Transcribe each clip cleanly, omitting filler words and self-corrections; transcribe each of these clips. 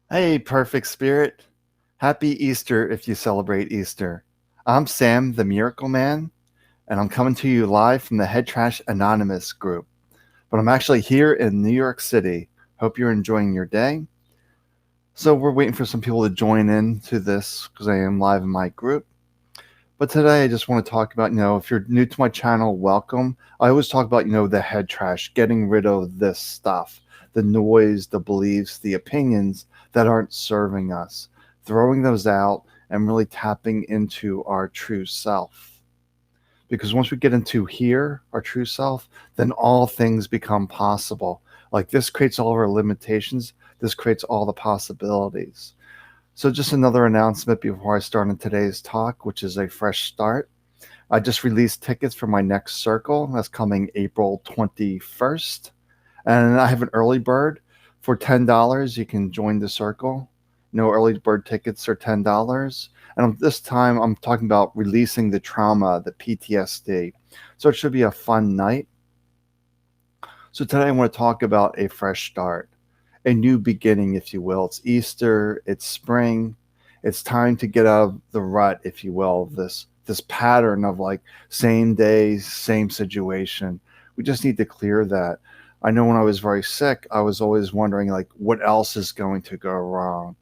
Hey, perfect spirit. Happy Easter if you celebrate Easter. I'm Sam, the Miracle Man, and I'm coming to you live from the Head Trash Anonymous group. But I'm actually here in New York City. Hope you're enjoying your day. So we're waiting for some people to join in to this because I am live in my group. But today I just want to talk about, if you're new to my channel, welcome. I always talk about, the head trash, getting rid of this stuff, the noise, the beliefs, the opinions that aren't serving us, throwing those out and really tapping into our true self. Because once we get into here, our true self, then all things become possible. Like this creates all of our limitations, this creates all the possibilities. So, just another announcement before I start on today's talk, which is a fresh start. I just released tickets for my next circle. That's coming April 21st. And I have an early bird for $10. You can join the circle. No early bird tickets are $10. And this time I'm talking about releasing the trauma, the PTSD. So, it should be a fun night. So, today I want to talk about a fresh start, a new beginning, if you will. It's Easter, it's spring, it's time to get out of the rut, if you will, this pattern of like same day, same situation. We just need to clear that. I know when I was very sick, I was always wondering like what else is going to go wrong.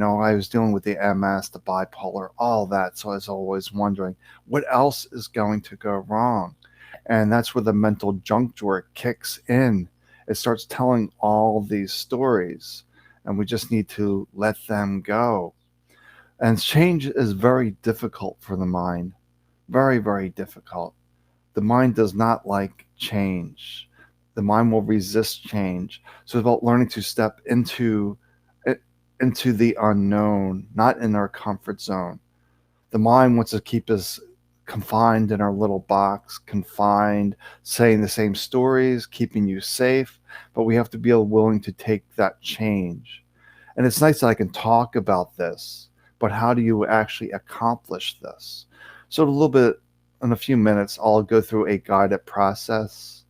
I was dealing with the MS, the bipolar, all that. So I was always wondering what else is going to go wrong. And that's where the mental junk drawer kicks in. It starts telling all these stories, and we just need to let them go. And change is very difficult for the mind. Very, very difficult. The mind does not like change. The mind will resist change. So it's about learning to step into the unknown, not in our comfort zone. The mind wants to keep us confined in our little box, confined, saying the same stories, keeping you safe, but we have to be willing to take that change. And it's nice that I can talk about this, but how do you actually accomplish this? So, a little bit in a few minutes, I'll go through a guided process.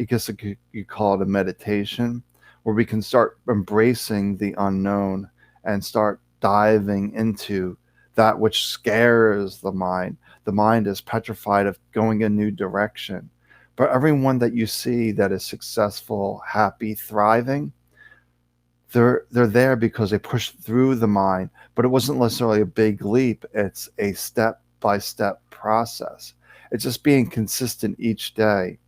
I guess you call it a meditation, where we can start embracing the unknown and start diving into that which scares the mind. The mind is petrified of going a new direction. But everyone that you see that is successful, happy, thriving, they're there because they pushed through the mind, but it wasn't necessarily a big leap. It's a step by step process. It's just being consistent each day.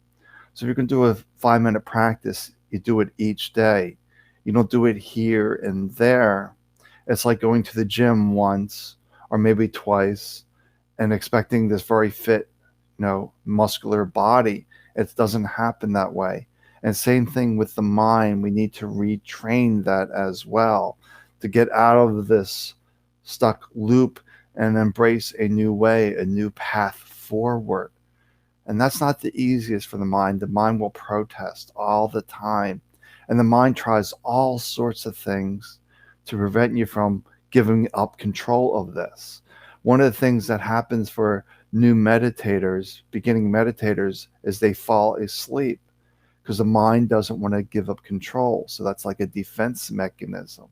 So if you can do a 5 minute practice, you do it each day. You don't do it here and there. It's like going to the gym once or maybe twice and expecting this very fit, muscular body. It doesn't happen that way. And same thing with the mind. We need to retrain that as well to get out of this stuck loop and embrace a new way, a new path forward. And that's not the easiest for the mind. The mind will protest all the time. And the mind tries all sorts of things to prevent you from giving up control of this. One of the things that happens for new meditators, beginning meditators, is they fall asleep because the mind doesn't want to give up control. So that's like a defense mechanism.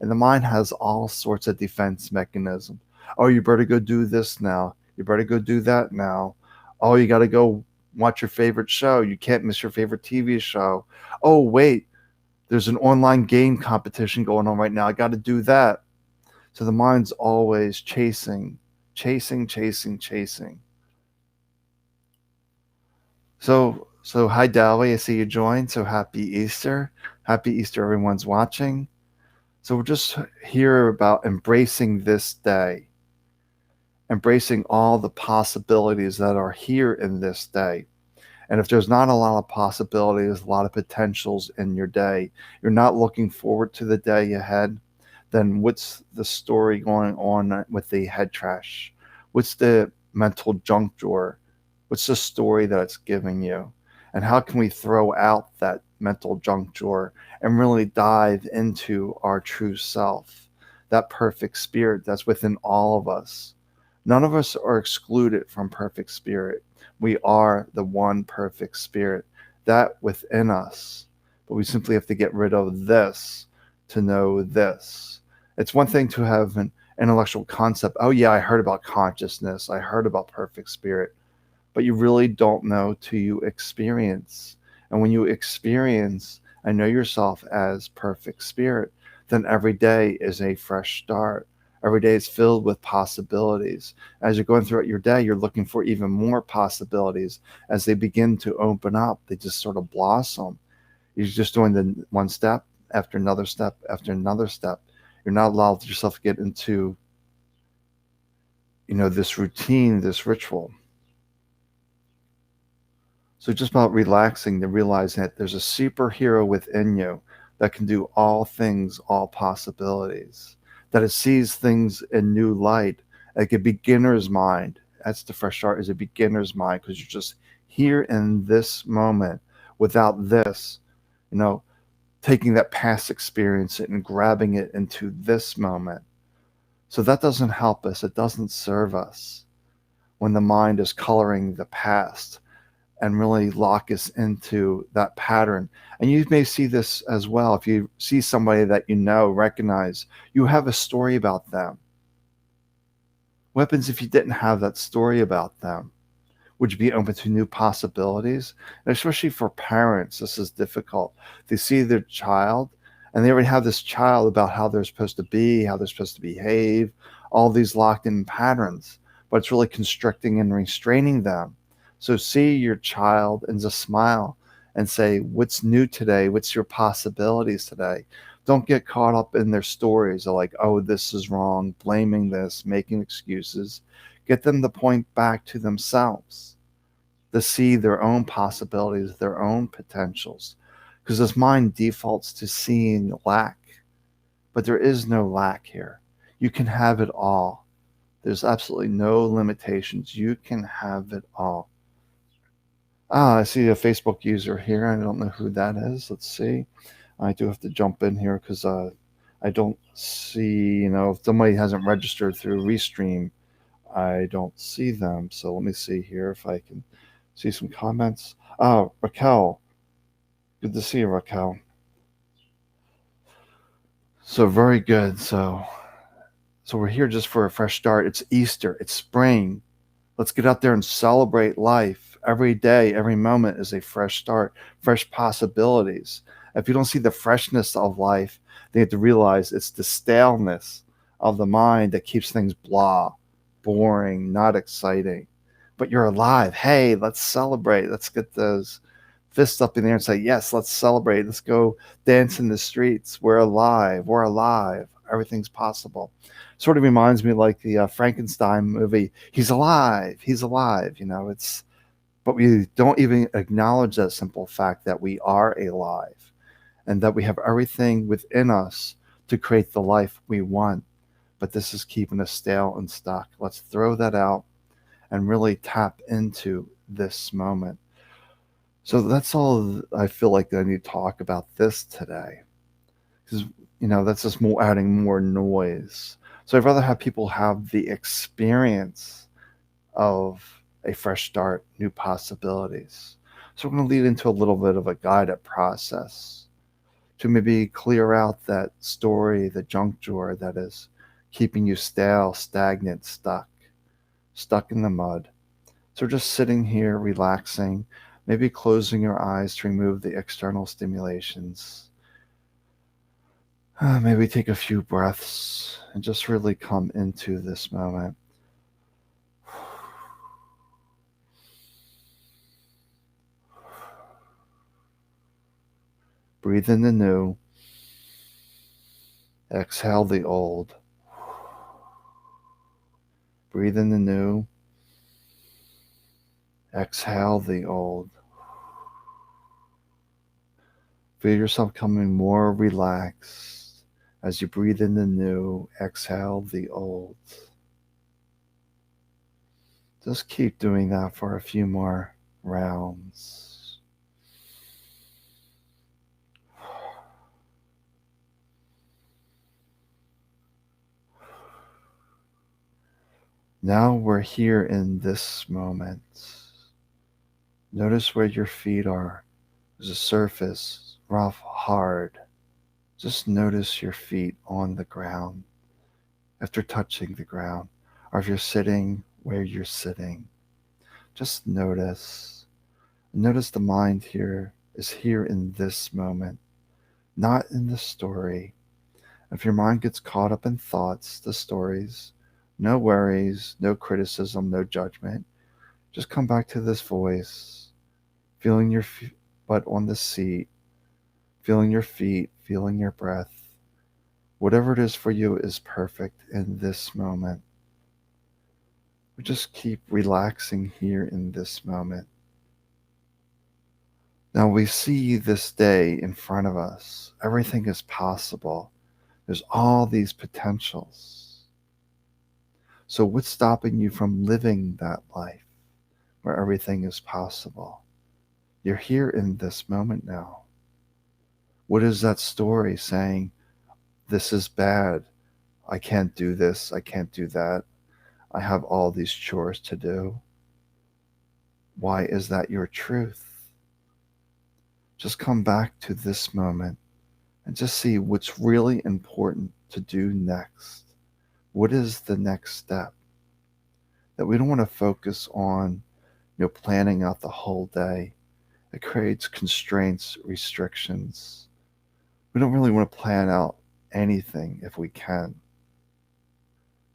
And the mind has all sorts of defense mechanisms. Oh, you better go do this now. You better go do that now. Oh, you got to go watch your favorite show. You can't miss your favorite TV show. Oh, wait, there's an online game competition going on right now. I got to do that. So the mind's always chasing, chasing, chasing, chasing. So hi, Dolly. I see you joined. So happy Easter. Happy Easter, everyone's watching. So we're just here about embracing this day, embracing all the possibilities that are here in this day. And if there's not a lot of possibilities, a lot of potentials in your day, you're not looking forward to the day ahead, then what's the story going on with the head trash? What's the mental junk drawer? What's the story that it's giving you? And how can we throw out that mental junk drawer and really dive into our true self, that perfect spirit that's within all of us? None of us are excluded from perfect spirit. We are the one perfect spirit that within us. But we simply have to get rid of this to know this. It's one thing to have an intellectual concept. Oh, yeah, I heard about consciousness. I heard about perfect spirit. But you really don't know till you experience. And when you experience and know yourself as perfect spirit, then every day is a fresh start. Every day is filled with possibilities. As you're going throughout your day, you're looking for even more possibilities. As they begin to open up, they just sort of blossom. You're just doing the one step after another step after another step. You're not allowed yourself to get into, this routine, this ritual. So just about relaxing to realizing that there's a superhero within you that can do all things, all possibilities, that it sees things in new light, like a beginner's mind. That's the fresh start, is a beginner's mind, because you're just here in this moment. Without this, you know, taking that past experience and grabbing it into this moment. So that doesn't help us. It doesn't serve us when the mind is coloring the past and really lock us into that pattern. And you may see this as well. If you see somebody that recognize, you have a story about them. What happens if you didn't have that story about them? Would you be open to new possibilities? And especially for parents, this is difficult. They see their child and they already have this child about how they're supposed to be, how they're supposed to behave, all these locked in patterns, but it's really constricting and restraining them. So see your child and just smile and say, what's new today? What's your possibilities today? Don't get caught up in their stories of like, oh, this is wrong, blaming this, making excuses. Get them to point back to themselves, to see their own possibilities, their own potentials. Because this mind defaults to seeing lack, but there is no lack here. You can have it all. There's absolutely no limitations. You can have it all. I see a Facebook user here. I don't know who that is. Let's see. I do have to jump in here because I don't see, if somebody hasn't registered through Restream, I don't see them. So let me see here if I can see some comments. Raquel. Good to see you, Raquel. So very good. So we're here just for a fresh start. It's Easter. It's spring. Let's get out there and celebrate life. Every day, every moment is a fresh start, fresh possibilities. If you don't see the freshness of life, then you have to realize it's the staleness of the mind that keeps things blah, boring, not exciting. But you're alive. Hey, let's celebrate. Let's get those fists up in the air and say, yes, let's celebrate. Let's go dance in the streets. We're alive. We're alive. Everything's possible. Sort of reminds me like the Frankenstein movie. He's alive. He's alive. But we don't even acknowledge that simple fact that we are alive and that we have everything within us to create the life we want. But this is keeping us stale and stuck. Let's throw that out and really tap into this moment. So that's all I feel like I need to talk about this today. Because, that's just more adding more noise. So I'd rather have people have the experience of a fresh start, new possibilities. So we're going to lead into a little bit of a guided process to maybe clear out that story, the junk drawer that is keeping you stale, stagnant, stuck in the mud. So we're just sitting here, relaxing, maybe closing your eyes to remove the external stimulations. Maybe take a few breaths and just really come into this moment. Breathe in the new. Exhale the old. Breathe in the new. Exhale the old. Feel yourself becoming more relaxed as you breathe in the new, exhale the old. Just keep doing that for a few more rounds. Now we're here in this moment. Notice where your feet are. There's a surface, rough, hard. Just notice your feet on the ground after touching the ground, or if you're sitting where you're sitting. Just notice. Notice the mind here is here in this moment, not in the story. If your mind gets caught up in thoughts, the stories, no worries, no criticism, no judgment. Just come back to this voice, feeling your butt on the seat, feeling your feet, feeling your breath. Whatever it is for you is perfect in this moment. We just keep relaxing here in this moment. Now we see this day in front of us. Everything is possible. There's all these potentials. So what's stopping you from living that life where everything is possible? You're here in this moment now. What is that story saying? This is bad. I can't do this. I can't do that. I have all these chores to do. Why is that your truth? Just come back to this moment and just see what's really important to do next. What is the next step? That we don't want to focus on, planning out the whole day. It creates constraints, restrictions. We don't really want to plan out anything if we can.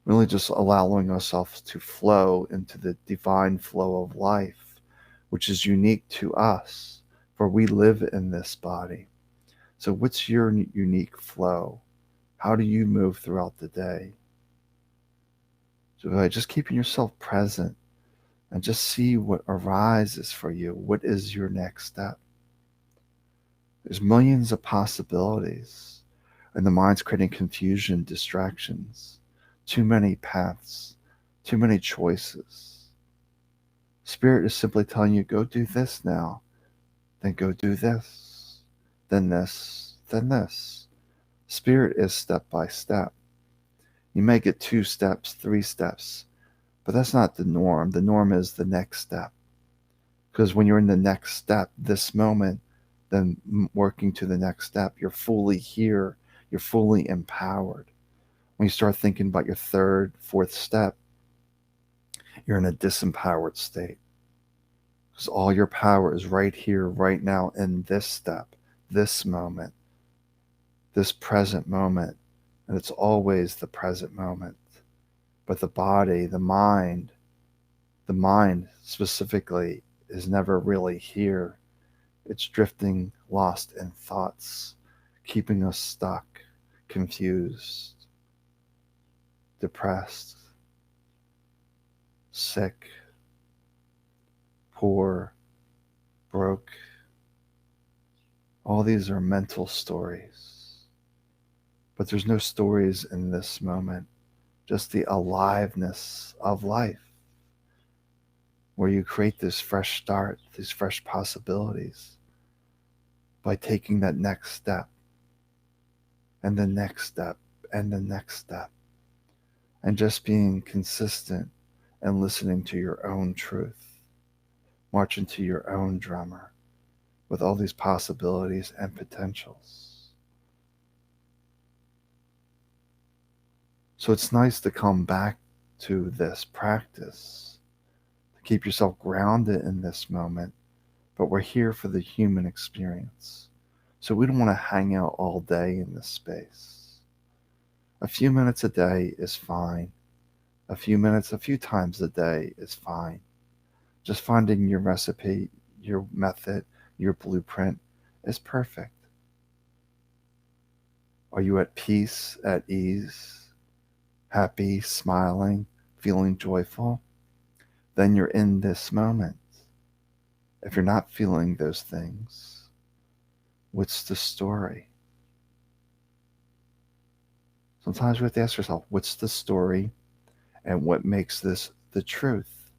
Really just allowing ourselves to flow into the divine flow of life, which is unique to us, for we live in this body. So what's your unique flow? How do you move throughout the day? So by just keeping yourself present and just see what arises for you. What is your next step? There's millions of possibilities, and the mind's creating confusion, distractions, too many paths, too many choices. Spirit is simply telling you, go do this now, then go do this, then this, then this. Spirit is step by step. You may get 2 steps, 3 steps, but that's not the norm. The norm is the next step. Because when you're in the next step, this moment, then working to the next step, you're fully here, you're fully empowered. When you start thinking about your 3rd, 4th step, you're in a disempowered state. Because all your power is right here, right now, in this step, this moment, this present moment. And it's always the present moment. But the body, the mind specifically is never really here. It's drifting, lost in thoughts, keeping us stuck, confused, depressed, sick, poor, broke. All these are mental stories. But there's no stories in this moment, just the aliveness of life, where you create this fresh start, these fresh possibilities by taking that next step and the next step and the next step, and just being consistent and listening to your own truth, marching to your own drummer with all these possibilities and potentials. So it's nice to come back to this practice, to keep yourself grounded in this moment, but we're here for the human experience. So we don't want to hang out all day in this space. A few minutes a day is fine. A few minutes, a few times a day is fine. Just finding your recipe, your method, your blueprint is perfect. Are you at peace, at ease, happy, smiling, feeling joyful? Then you're in this moment. If you're not feeling those things, what's the story? Sometimes we have to ask ourselves, what's the story and what makes this the truth?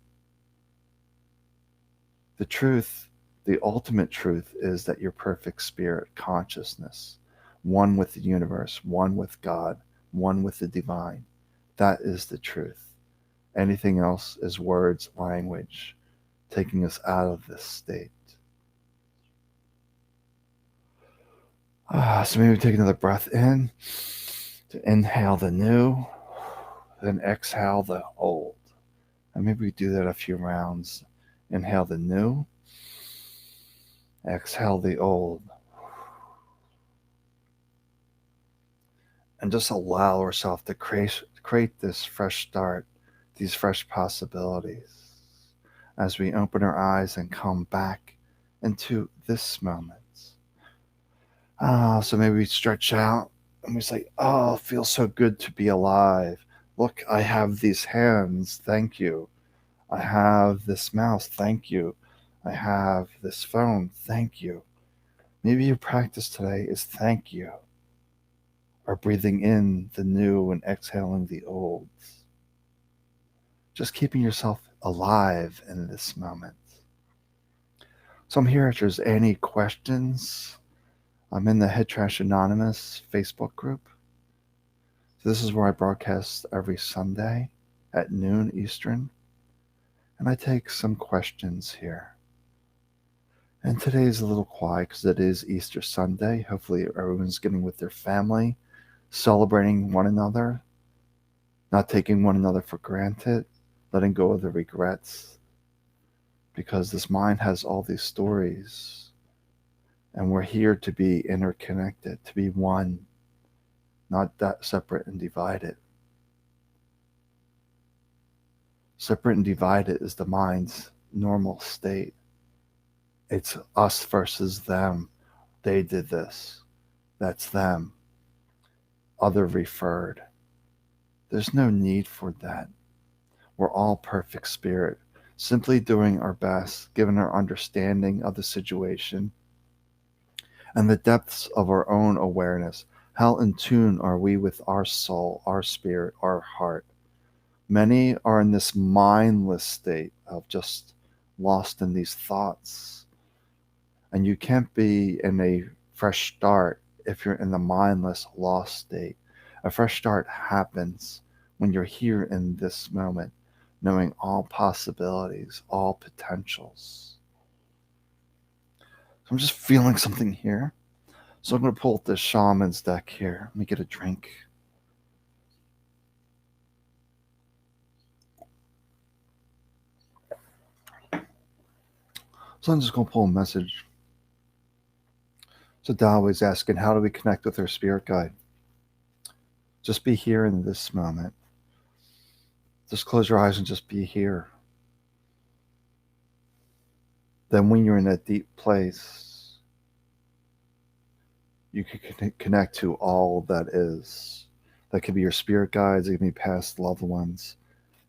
The truth, the ultimate truth, is that you're perfect spirit consciousness, one with the universe, one with God, one with the divine. That is the truth. Anything else is words, language, taking us out of this state. So maybe take another breath in to inhale the new, then exhale the old. And maybe we do that a few rounds. Inhale the new, exhale the old. And just allow ourselves to create this fresh start, these fresh possibilities as we open our eyes and come back into this moment. So maybe we stretch out and we say, oh, it feels so good to be alive. Look, I have these hands. Thank you. I have this mouse. Thank you. I have this phone. Thank you. Maybe your practice today is thank you, or breathing in the new and exhaling the old. Just keeping yourself alive in this moment. So I'm here if there's any questions. I'm in the Head Trash Anonymous Facebook group. So this is where I broadcast every Sunday at noon Eastern. And I take some questions here. And today is a little quiet because it is Easter Sunday. Hopefully everyone's getting with their family, celebrating one another, not taking one another for granted, letting go of the regrets. Because this mind has all these stories. And we're here to be interconnected, to be one, not that separate and divided. Separate and divided is the mind's normal state. It's us versus them. They did this. That's them. Other referred. There's no need for that. We're all perfect spirit, simply doing our best, given our understanding of the situation and the depths of our own awareness. How in tune are we with our soul, our spirit, our heart? Many are in this mindless state of just lost in these thoughts. And you can't be in a fresh start if you're in the mindless, lost state. A fresh start happens when you're here in this moment, knowing all possibilities, all potentials. So I'm just feeling something here. So I'm going to pull up the shaman's deck here. Let me get a drink. So I'm just going to pull a message. So Dao is asking, how do we connect with our spirit guide? Just be here in this moment. Just close your eyes and just be here. Then when you're in that deep place, you can connect to all that is. That could be your spirit guides, it can be past loved ones.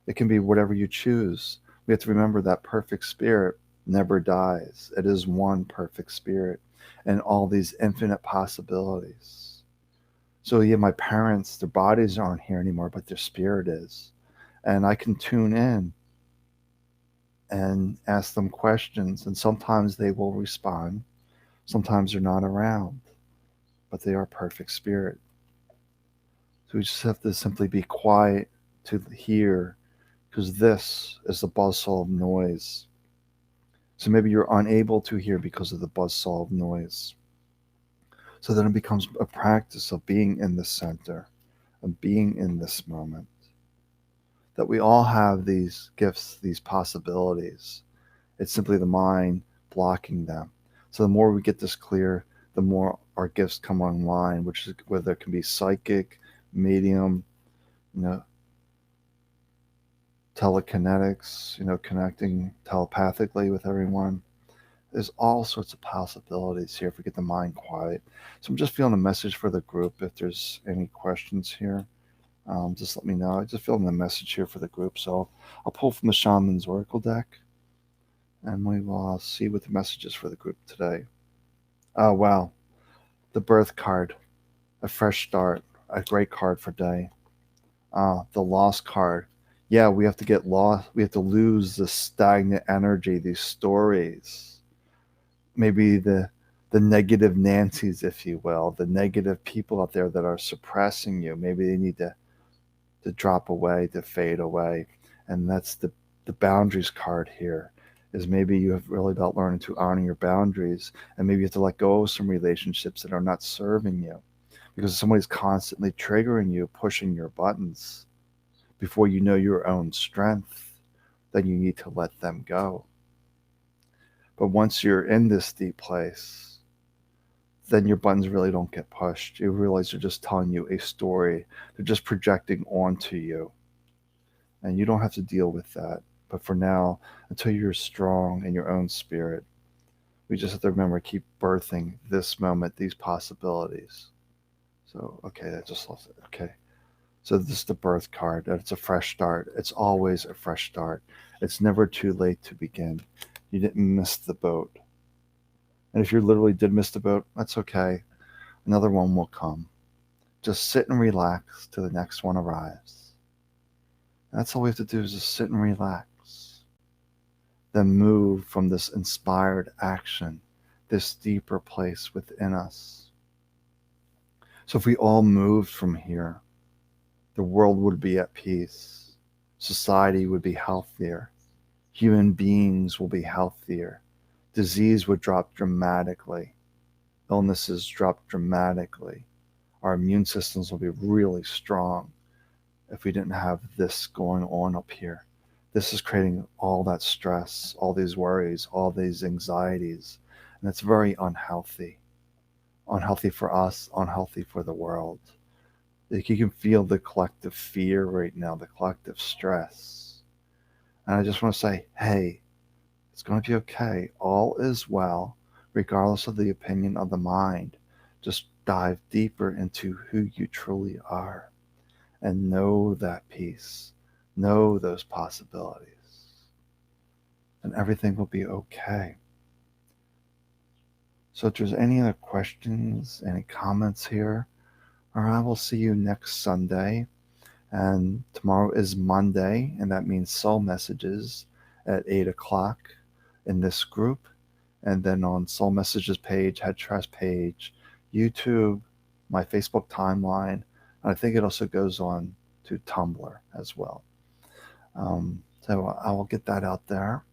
It can be whatever you choose. We have to remember that perfect spirit never dies. It is one perfect spirit and all these infinite possibilities. So yeah, my parents, their bodies aren't here anymore, but their spirit is. And I can tune in and ask them questions, and sometimes they will respond. Sometimes they're not around, but they are perfect spirit. So we just have to simply be quiet to hear, because this is the buzzsaw of noise. So maybe you're unable to hear because of the buzzsaw of noise. So then it becomes a practice of being in the center, of being in this moment. That we all have these gifts, these possibilities. It's simply the mind blocking them. So the more we get this clear, the more our gifts come online, which is whether it can be psychic, medium, telekinetics, connecting telepathically with everyone. There's all sorts of possibilities here if we get the mind quiet. So I'm just feeling a message for the group. If there's any questions here, just let me know. I just feeling the message here for the group. So I'll pull from the Shaman's Oracle deck, and we will see what the message is for the group today. Oh, wow. The Birth card, a fresh start, a great card for day. The Lost card. Yeah, we have to get lost. We have to lose the stagnant energy, these stories. Maybe the negative Nancy's, if you will, the negative people out there that are suppressing you. Maybe they need to drop away, to fade away. And that's the boundaries card here. is maybe you have really about learning to honor your boundaries, and maybe you have to let go of some relationships that are not serving you because somebody's constantly triggering you, pushing your buttons. Before you know your own strength, then you need to let them go. But once you're in this deep place, then your buttons really don't get pushed. You realize they're just telling you a story. They're just projecting onto you. And you don't have to deal with that. But for now, until you're strong in your own spirit, we just have to remember keep birthing this moment, these possibilities. So, okay, I just lost it. Okay. So this is the birth card. It's a fresh start. It's always a fresh start. It's never too late to begin. You didn't miss the boat. And if you literally did miss the boat, that's okay. Another one will come. Just sit and relax till the next one arrives. That's all we have to do is just sit and relax. Then move from this inspired action, this deeper place within us. So if we all moved from here, the world would be at peace. Society would be healthier. Human beings will be healthier. Disease would drop dramatically. Illnesses drop dramatically. Our immune systems will be really strong if we didn't have this going on up here. This is creating all that stress, all these worries, all these anxieties, and it's very unhealthy. Unhealthy for us, unhealthy for the world. Like you can feel the collective fear right now, the collective stress. And I just want to say, hey, it's going to be okay. All is well, regardless of the opinion of the mind. Just dive deeper into who you truly are and know that peace, know those possibilities, and everything will be okay. So if there's any other questions, any comments here, or I will see you next Sunday. And tomorrow is Monday, and that means soul messages at 8 o'clock in this group. And then on Soul Messages page, Head Trust page, YouTube, my Facebook timeline, and I think it also goes on to Tumblr as well. So I will get that out there.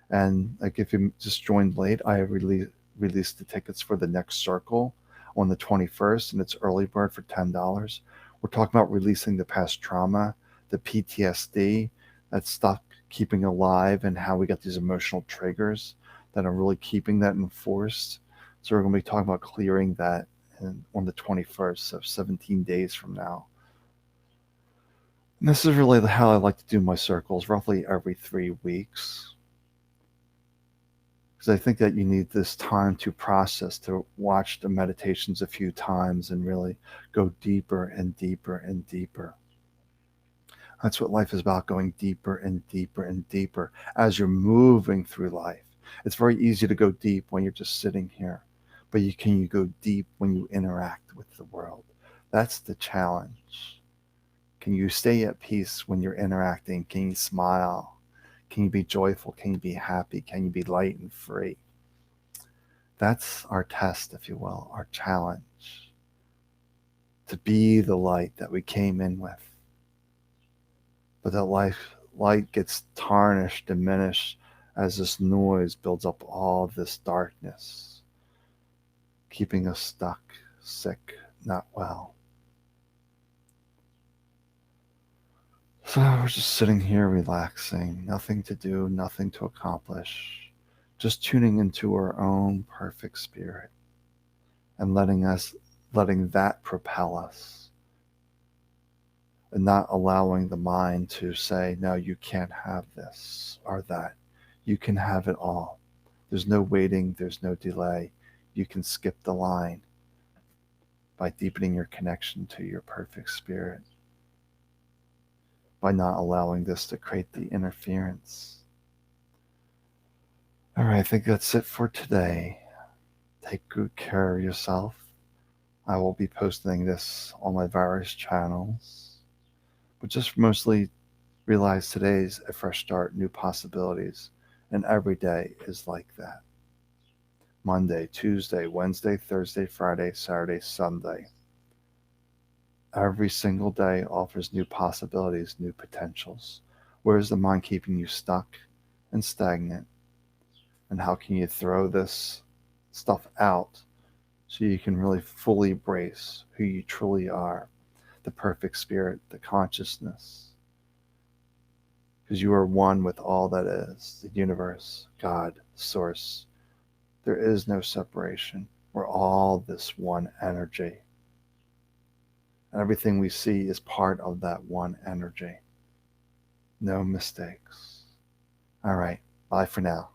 And like if you just joined late, I have released the tickets for the next circle on the 21st, and it's early bird for $10. We're talking about releasing the past trauma, the PTSD, that stuff keeping alive, and how we got these emotional triggers that are really keeping that enforced. So we're going to be talking about clearing that on the 21st, so 17 days from now. And this is really how I like to do my circles, roughly every 3 weeks. Because I think that you need this time to process, to watch the meditations a few times and really go deeper and deeper and deeper. That's what life is about, going deeper and deeper and deeper as you're moving through life. It's very easy to go deep when you're just sitting here, but can you go deep when you interact with the world? That's the challenge. Can you stay at peace when you're interacting? Can you smile? Can you be joyful? Can you be happy? Can you be light and free? That's our test, if you will, our challenge. To be the light that we came in with. But that light gets tarnished, diminished, as this noise builds up all this darkness, keeping us stuck, sick, not well. So we're just sitting here relaxing, nothing to do, nothing to accomplish, just tuning into our own perfect spirit and letting that propel us, and not allowing the mind to say, no, you can't have this or that. You can have it all. There's no waiting, there's no delay. You can skip the line by deepening your connection to your perfect spirit, by not allowing this to create the interference. All right, I think that's it for today. Take good care of yourself. I will be posting this on my various channels, but just mostly realize today's a fresh start, new possibilities, and every day is like that. Monday, Tuesday, Wednesday, Thursday, Friday, Saturday, Sunday. Every single day offers new possibilities, new potentials. Where is the mind keeping you stuck and stagnant? And how can you throw this stuff out so you can really fully embrace who you truly are, the perfect spirit, the consciousness. Because you are one with all that is, the universe, God, source. There is no separation. We're all this one energy. And everything we see is part of that one energy. No mistakes. All right. Bye for now.